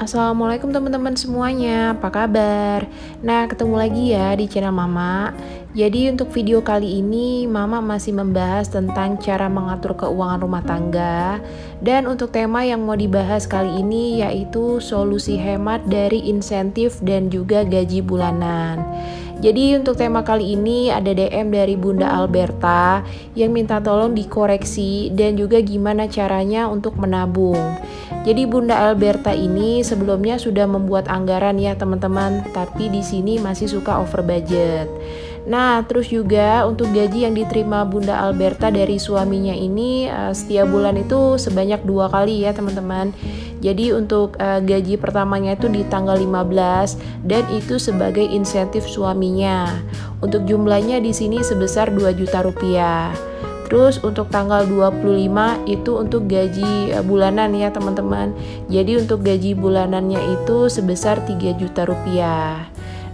Assalamualaikum teman-teman semuanya, apa kabar? Nah, ketemu lagi ya di channel Mama. Jadi untuk video kali ini Mama masih membahas tentang cara mengatur keuangan rumah tangga. Dan untuk tema yang mau dibahas kali ini yaitu solusi hemat dari insentif dan juga gaji bulanan. Jadi untuk tema kali ini ada DM dari Bunda Alberta yang minta tolong dikoreksi dan juga gimana caranya untuk menabung. Jadi Bunda Alberta ini sebelumnya sudah membuat anggaran ya teman-teman, tapi di sini masih suka over budget. Nah, terus juga untuk gaji yang diterima Bunda Alberta dari suaminya ini setiap bulan itu sebanyak 2 kali ya teman-teman. Jadi untuk gaji pertamanya itu di tanggal 15 dan itu sebagai insentif suaminya. Untuk jumlahnya di sini sebesar 2 juta rupiah. Terus untuk tanggal 25 itu untuk gaji bulanan ya teman-teman. Jadi untuk gaji bulanannya itu sebesar 3 juta rupiah.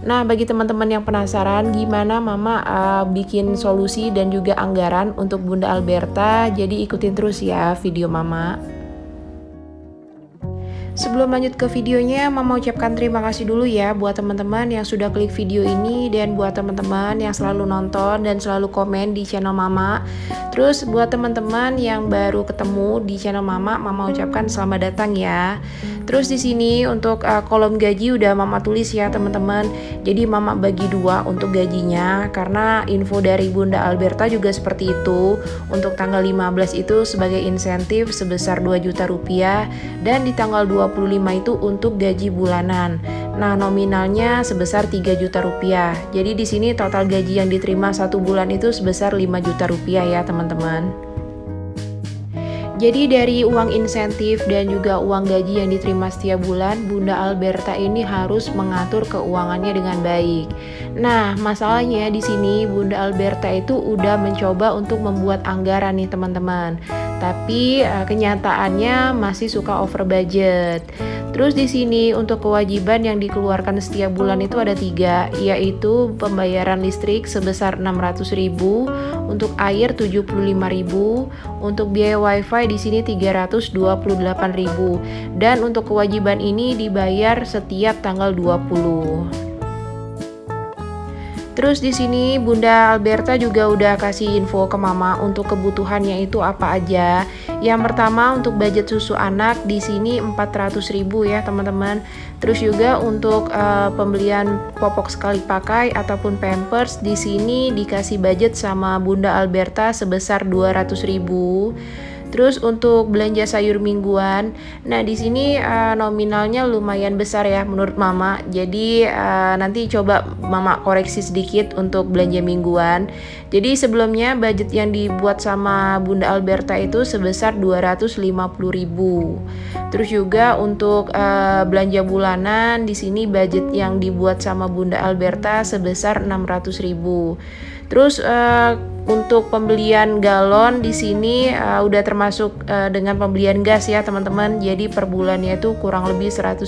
Nah, bagi teman-teman yang penasaran gimana Mama bikin solusi dan juga anggaran untuk Bunda Alberta, jadi ikutin terus ya video Mama. Sebelum lanjut ke videonya, Mama ucapkan terima kasih dulu ya buat teman-teman yang sudah klik video ini dan buat teman-teman yang selalu nonton dan selalu komen di channel Mama. Terus buat teman-teman yang baru ketemu di channel Mama, Mama ucapkan selamat datang ya. Terus di sini untuk kolom gaji udah Mama tulis ya teman-teman. Jadi Mama bagi 2 untuk gajinya karena info dari Bunda Alberta juga seperti itu. Untuk tanggal 15 itu sebagai insentif sebesar 2 juta rupiah dan di tanggal 25 itu untuk gaji bulanan. Nah, nominalnya sebesar 3 juta rupiah. Jadi di sini total gaji yang diterima 1 bulan itu sebesar 5 juta rupiah ya teman-teman. Jadi dari uang insentif dan juga uang gaji yang diterima setiap bulan, Bunda Alberta ini harus mengatur keuangannya dengan baik. Nah, masalahnya di sini Bunda Alberta itu udah mencoba untuk membuat anggaran nih teman-teman. Tapi kenyataannya masih suka over budget. Terus di sini untuk kewajiban yang dikeluarkan setiap bulan itu ada 3, yaitu pembayaran listrik sebesar 600.000, untuk air 75.000, untuk biaya wifi di sini 328.000, dan untuk kewajiban ini dibayar setiap tanggal 20. Terus di sini Bunda Alberta juga udah kasih info ke Mama untuk kebutuhannya itu apa aja. Yang pertama untuk budget susu anak di sini 400.000 ya teman-teman. Terus juga untuk pembelian popok sekali pakai ataupun pampers di sini dikasih budget sama Bunda Alberta sebesar 200.000. Terus untuk belanja sayur mingguan, nah di sini nominalnya lumayan besar ya menurut Mama. Jadi nanti coba Mama koreksi sedikit untuk belanja mingguan. Jadi sebelumnya budget yang dibuat sama Bunda Alberta itu sebesar 250.000. Terus juga untuk belanja bulanan di sini budget yang dibuat sama Bunda Alberta sebesar 600.000. Terus untuk pembelian galon di sini udah termasuk dengan pembelian gas ya teman-teman. Jadi per bulannya itu kurang lebih 100.000.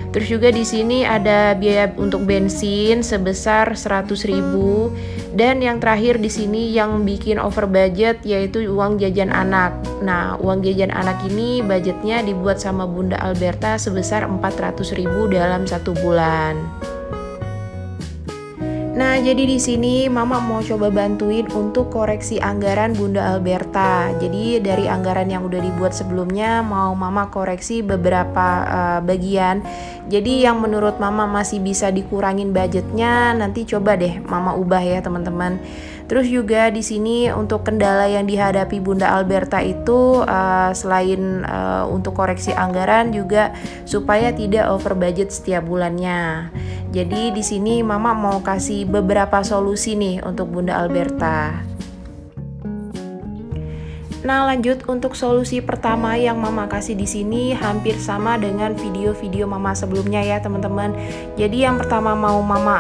Terus juga di sini ada biaya untuk bensin sebesar 100.000. Dan yang terakhir di sini yang bikin over budget yaitu uang jajan anak. Nah, uang jajan anak ini budgetnya dibuat sama Bunda Alberta sebesar 400.000 dalam 1 bulan. Nah, jadi di sini Mama mau coba bantuin untuk koreksi anggaran Bunda Alberta. Jadi dari anggaran yang udah dibuat sebelumnya mau Mama koreksi beberapa bagian. Jadi yang menurut Mama masih bisa dikurangin budgetnya, nanti coba deh Mama ubah ya teman-teman. Terus juga di sini untuk kendala yang dihadapi Bunda Alberta itu selain untuk koreksi anggaran juga supaya tidak over budget setiap bulannya. Jadi di sini Mama mau kasih beberapa solusi nih untuk Bunda Alberta. Nah, lanjut untuk solusi pertama yang Mama kasih di sini hampir sama dengan video-video Mama sebelumnya ya, teman-teman. Jadi yang pertama mau Mama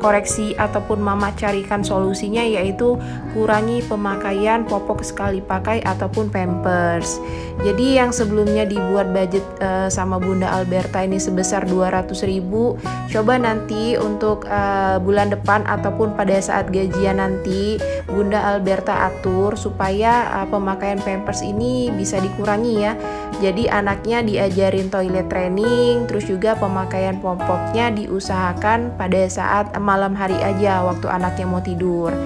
koreksi ataupun Mama carikan solusinya yaitu kurangi pemakaian popok sekali pakai ataupun Pampers. Jadi yang sebelumnya dibuat budget sama Bunda Alberta ini sebesar 200.000, coba nanti untuk bulan depan ataupun pada saat gajian nanti Bunda Alberta atur supaya pemakaian Pampers ini bisa dikurangi ya. Jadi anaknya diajarin toilet training, terus juga pemakaian popoknya diusahakan pada saat malam hari aja waktu anaknya mau tidur.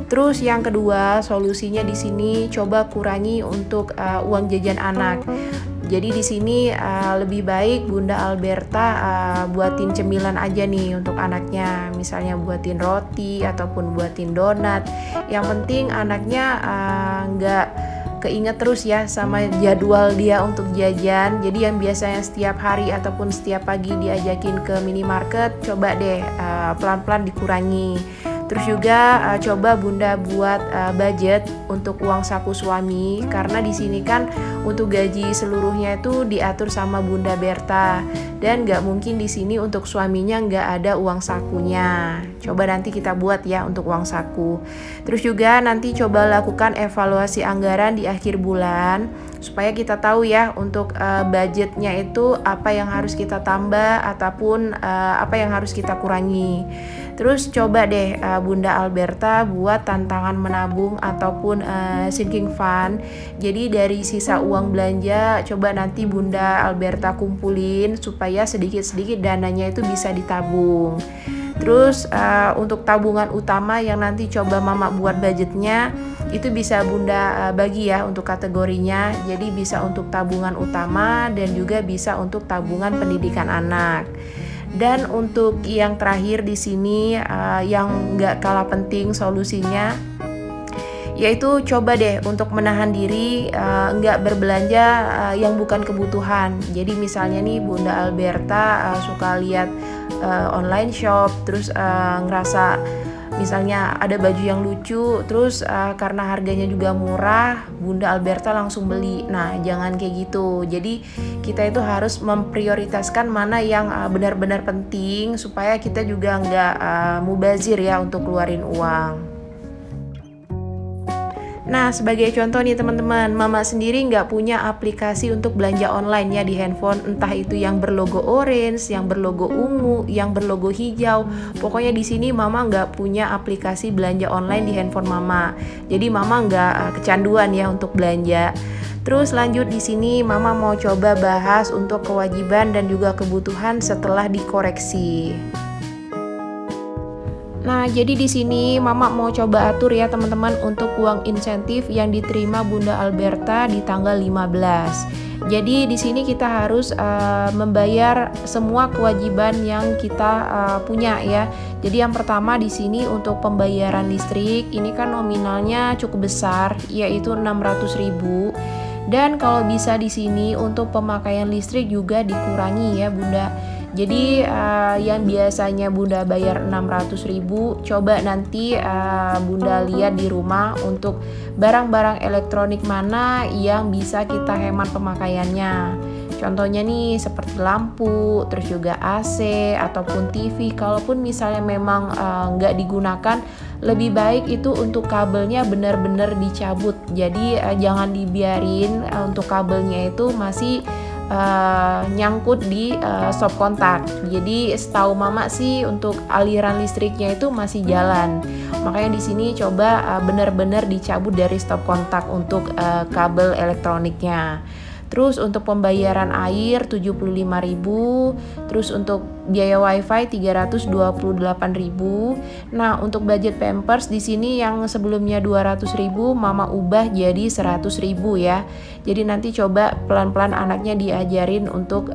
Terus yang kedua, solusinya di sini coba kurangi untuk uang jajan anak. Jadi di sini lebih baik Bunda Alberta buatin cemilan aja nih untuk anaknya. Misalnya buatin roti ataupun buatin donat. Yang penting anaknya nggak keinget terus ya sama jadwal dia untuk jajan. Jadi yang biasanya setiap hari ataupun setiap pagi diajakin ke minimarket, coba deh pelan-pelan dikurangi. Terus juga coba Bunda buat budget untuk uang saku suami, karena di sini kan untuk gaji seluruhnya itu diatur sama Bunda Berta dan nggak mungkin di sini untuk suaminya nggak ada uang sakunya. Coba nanti kita buat ya untuk uang saku. Terus juga nanti coba lakukan evaluasi anggaran di akhir bulan supaya kita tahu ya untuk budgetnya itu apa yang harus kita tambah ataupun apa yang harus kita kurangi. Terus coba deh Bunda Alberta buat tantangan menabung ataupun sinking fund. Jadi dari sisa uang belanja coba nanti Bunda Alberta kumpulin supaya sedikit-sedikit dananya itu bisa ditabung. Terus untuk tabungan utama yang nanti coba Mama buat budgetnya itu bisa Bunda bagi ya untuk kategorinya. Jadi bisa untuk tabungan utama dan juga bisa untuk tabungan pendidikan anak. Dan untuk yang terakhir di sini yang nggak kalah penting solusinya, yaitu coba deh untuk menahan diri nggak berbelanja yang bukan kebutuhan. Jadi misalnya nih Bunda Alberta suka lihat online shop, terus ngerasa misalnya ada baju yang lucu, terus karena harganya juga murah, Bunda Alberta langsung beli. Nah, jangan kayak gitu. Jadi kita itu harus memprioritaskan mana yang benar-benar penting supaya kita juga nggak mubazir ya untuk keluarin uang. Nah, sebagai contoh nih teman-teman, Mama sendiri nggak punya aplikasi untuk belanja online ya di handphone, entah itu yang berlogo orange, yang berlogo ungu, yang berlogo hijau. Pokoknya di sini Mama nggak punya aplikasi belanja online di handphone Mama. Jadi Mama nggak kecanduan ya untuk belanja. Terus lanjut di sini Mama mau coba bahas untuk kewajiban dan juga kebutuhan setelah dikoreksi. Nah, jadi di sini Mama mau coba atur ya teman-teman untuk uang insentif yang diterima Bunda Alberta di tanggal 15. Jadi di sini kita harus membayar semua kewajiban yang kita punya ya. Jadi yang pertama di sini untuk pembayaran listrik ini kan nominalnya cukup besar yaitu 600.000. Dan kalau bisa di sini untuk pemakaian listrik juga dikurangi ya Bunda. Jadi yang biasanya Bunda bayar 600.000, coba nanti Bunda lihat di rumah untuk barang-barang elektronik mana yang bisa kita hemat pemakaiannya. Contohnya nih seperti lampu, terus juga AC ataupun TV. Kalaupun misalnya memang nggak digunakan, lebih baik itu untuk kabelnya benar-benar dicabut. Jadi jangan dibiarin untuk kabelnya itu masih nyangkut di stop kontak. Jadi setahu Mama sih untuk aliran listriknya itu masih jalan. Makanya di sini coba benar-benar dicabut dari stop kontak untuk kabel elektroniknya. Terus untuk pembayaran air 75.000, terus untuk biaya wifi 328.000. Nah, untuk budget Pampers di sini yang sebelumnya 200.000 Mama ubah jadi 100.000 ya. Jadi nanti coba pelan-pelan anaknya diajarin untuk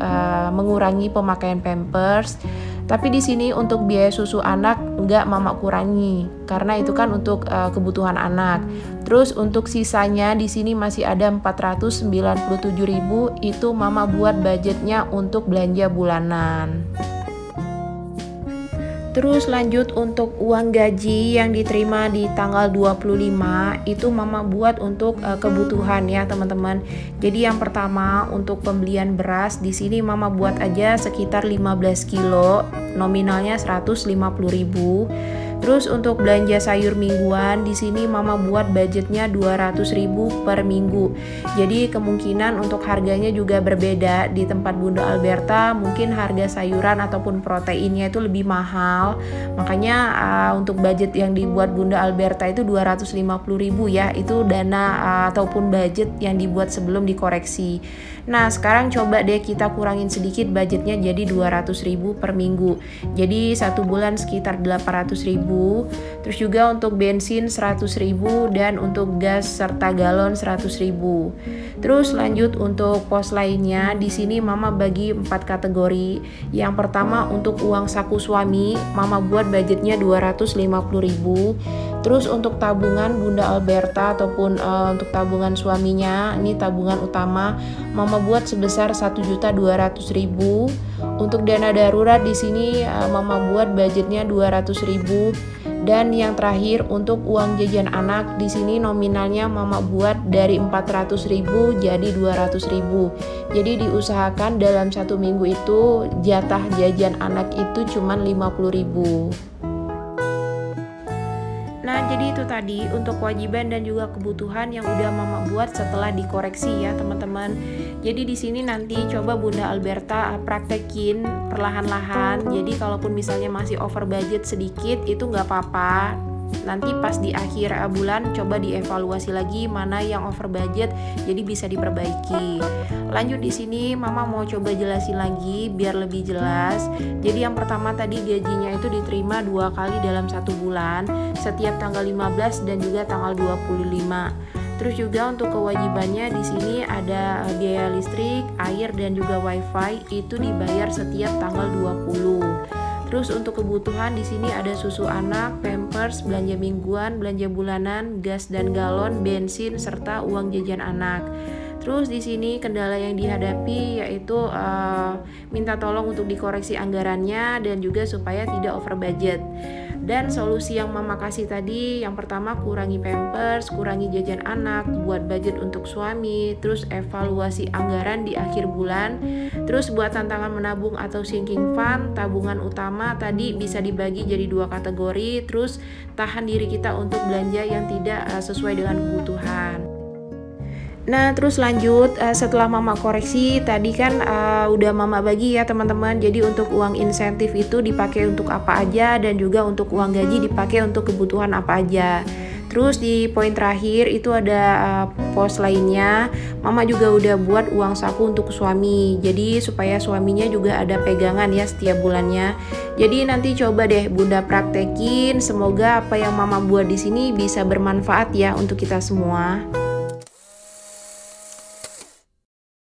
mengurangi pemakaian Pampers. Tapi di sini untuk biaya susu anak enggak Mama kurangi karena itu kan untuk kebutuhan anak. Terus untuk sisanya di sini masih ada 497.000 itu Mama buat budgetnya untuk belanja bulanan. Terus lanjut untuk uang gaji yang diterima di tanggal 25 itu mama buat untuk kebutuhan ya teman-teman. Jadi yang pertama untuk pembelian beras di sini mama buat aja sekitar 15 kilo, nominalnya 150.000. Terus untuk belanja sayur mingguan di sini mama buat budgetnya 200.000 per minggu. Jadi kemungkinan untuk harganya juga berbeda. Di tempat Bunda Alberta mungkin harga sayuran ataupun proteinnya itu lebih mahal. Makanya untuk budget yang dibuat Bunda Alberta itu 250.000 ya. Itu dana ataupun budget yang dibuat sebelum dikoreksi. Nah, sekarang coba deh kita kurangin sedikit budgetnya jadi 200.000 per minggu. Jadi satu bulan sekitar 800.000. Terus juga untuk bensin 100.000 dan untuk gas serta galon 100.000. Terus lanjut untuk pos lainnya, di sini mama bagi 4 kategori. Yang pertama untuk uang saku suami, mama buat budgetnya 250.000. Terus untuk tabungan Bunda Alberta ataupun untuk tabungan suaminya, ini tabungan utama, mama buat sebesar 1.200.000. Untuk dana darurat di sini mama buat budgetnya 200.000. Dan yang terakhir untuk uang jajan anak di sini nominalnya mama buat dari 400.000 jadi 200.000. Jadi diusahakan dalam satu minggu itu jatah jajan anak itu cuma 50.000. Nah, jadi itu tadi untuk kewajiban dan juga kebutuhan yang udah mama buat setelah dikoreksi ya, teman-teman. Jadi di sini nanti coba Bunda Alberta praktekin perlahan-lahan. Jadi kalaupun misalnya masih over budget sedikit itu nggak apa-apa. Nanti pas di akhir bulan coba dievaluasi lagi mana yang over budget jadi bisa diperbaiki. Lanjut di sini mama mau coba jelasin lagi biar lebih jelas. Jadi yang pertama tadi gajinya itu diterima 2 kali dalam 1 bulan, setiap tanggal 15 dan juga tanggal 25. Terus juga untuk kewajibannya di sini ada biaya listrik, air dan juga wifi itu dibayar setiap tanggal 20. Terus untuk kebutuhan di sini ada susu anak, pampers, belanja mingguan, belanja bulanan, gas dan galon, bensin serta uang jajan anak. Terus di sini kendala yang dihadapi yaitu minta tolong untuk dikoreksi anggarannya dan juga supaya tidak over budget. Dan solusi yang mama kasih tadi, yang pertama kurangi pampers, kurangi jajan anak, buat budget untuk suami, terus evaluasi anggaran di akhir bulan, terus buat tantangan menabung atau sinking fund, tabungan utama tadi bisa dibagi jadi 2 kategori, terus tahan diri kita untuk belanja yang tidak sesuai dengan kebutuhan. Nah, terus lanjut setelah mama koreksi tadi kan udah mama bagi ya teman-teman. Jadi untuk uang insentif itu dipakai untuk apa aja dan juga untuk uang gaji dipakai untuk kebutuhan apa aja. Terus di poin terakhir itu ada pos lainnya. Mama juga udah buat uang saku untuk suami. Jadi supaya suaminya juga ada pegangan ya setiap bulannya. Jadi nanti coba deh Bunda praktekin. Semoga apa yang mama buat di sini bisa bermanfaat ya untuk kita semua.